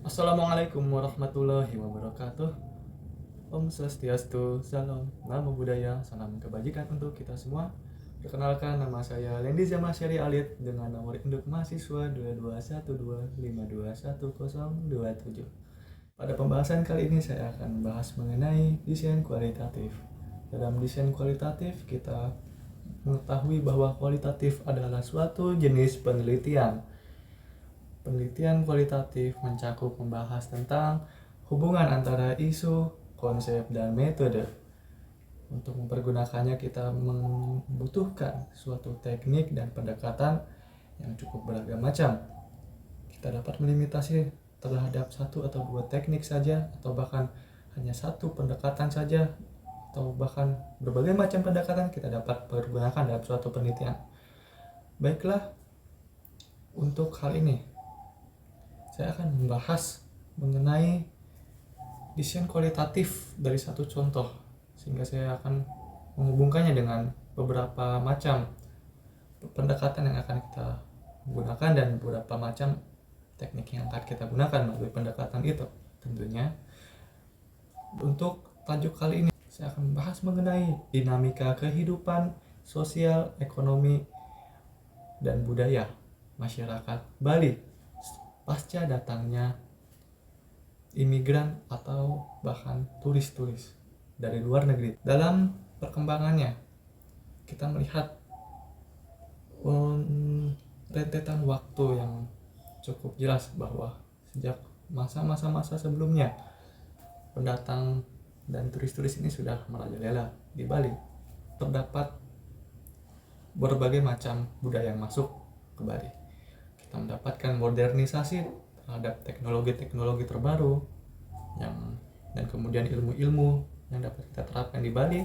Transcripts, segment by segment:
Assalamualaikum warahmatullahi wabarakatuh. Om Swastiastu, Salam, Namo Buddhaya, Salam Kebajikan untuk kita semua. Perkenalkan, nama saya Lendi Zamasyari Alit dengan nomor induk mahasiswa 2212521027. Pada pembahasan kali ini saya akan membahas mengenai desain kualitatif. Dalam desain kualitatif kita mengetahui bahwa kualitatif adalah suatu jenis penelitian. Penelitian kualitatif mencakup membahas tentang hubungan antara isu, konsep, dan metode. Untuk mempergunakannya kita membutuhkan suatu teknik dan pendekatan yang cukup beragam macam. Kita dapat melimitasi terhadap satu atau dua teknik saja, atau bahkan hanya satu pendekatan saja, atau bahkan berbagai macam pendekatan kita dapat pergunakan dalam suatu penelitian. Baiklah, untuk hal ini saya akan membahas mengenai desain kualitatif dari satu contoh, sehingga saya akan menghubungkannya dengan beberapa macam pendekatan yang akan kita gunakan dan beberapa macam teknik yang akan kita gunakan melalui pendekatan itu. Tentunya untuk tajuk kali ini saya akan membahas mengenai dinamika kehidupan sosial, ekonomi, dan budaya masyarakat Bali pasca datangnya imigran atau bahkan turis-turis dari luar negeri. Dalam perkembangannya kita melihat rentetan waktu yang cukup jelas bahwa sejak masa sebelumnya pendatang dan turis-turis ini sudah merajalela di Bali. Terdapat berbagai macam budaya yang masuk ke Bali. Kita mendapatkan modernisasi terhadap teknologi-teknologi terbaru dan kemudian ilmu-ilmu yang dapat kita terapkan di Bali.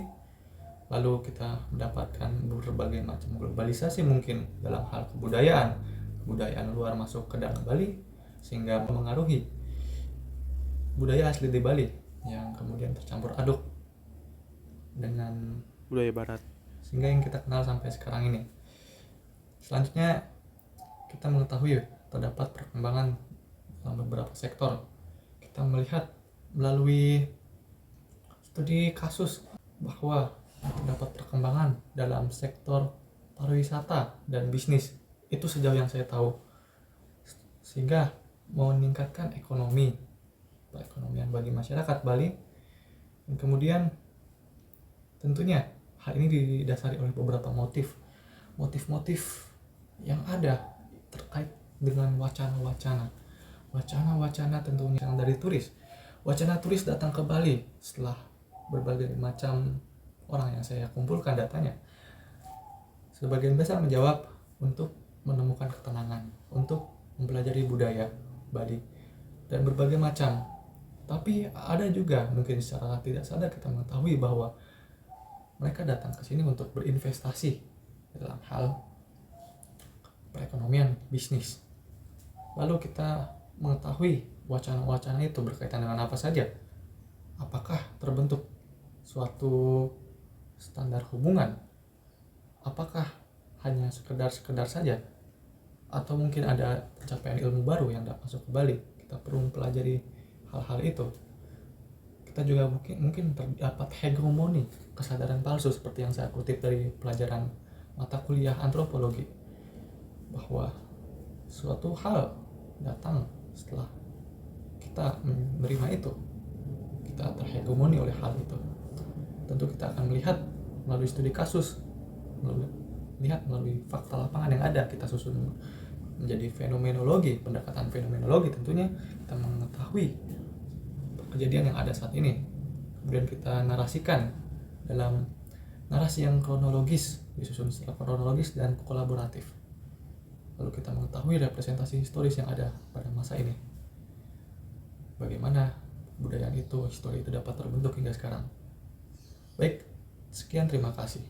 Lalu kita mendapatkan berbagai macam globalisasi mungkin dalam hal kebudayaan luar masuk ke dalam Bali, sehingga mengaruhi budaya asli di Bali yang kemudian tercampur aduk dengan budaya barat, sehingga yang kita kenal sampai sekarang ini. Selanjutnya kita mengetahui terdapat perkembangan dalam beberapa sektor. Kita melihat melalui studi kasus bahwa terdapat perkembangan dalam sektor pariwisata dan bisnis. Itu sejauh yang saya tahu. Sehingga meningkatkan perekonomian bagi masyarakat Bali. Dan kemudian tentunya hal ini didasari oleh beberapa motif yang ada terkait dengan wacana tentunya yang dari turis. Wacana turis datang ke Bali setelah berbagai macam orang yang saya kumpulkan datanya. Sebagian besar menjawab untuk menemukan ketenangan, untuk mempelajari budaya Bali dan berbagai macam. Tapi ada juga mungkin secara tidak sadar kita mengetahui bahwa mereka datang ke sini untuk berinvestasi dalam hal perekonomian bisnis. Lalu kita mengetahui wacana-wacana itu berkaitan dengan apa saja. Apakah terbentuk suatu standar hubungan? Apakah hanya sekedar saja? Atau mungkin ada pencapaian ilmu baru yang dapat masuk ke Bali? Kita perlu mempelajari hal-hal itu. Kita juga mungkin terdapat hegemoni kesadaran palsu seperti yang saya kutip dari pelajaran mata kuliah antropologi, bahwa suatu hal datang setelah kita menerima itu, kita terhegemoni oleh hal itu. Tentu kita akan melihat melalui studi kasus, melalui fakta lapangan yang ada, kita susun menjadi pendekatan fenomenologi. Tentunya kita mengetahui kejadian yang ada saat ini, kemudian kita narasikan dalam narasi yang kronologis, disusun secara kronologis dan kolaboratif. Lalu kita mengetahui representasi historis yang ada pada masa ini, bagaimana budaya itu, histori itu dapat terbentuk hingga sekarang. Baik, sekian, terima kasih.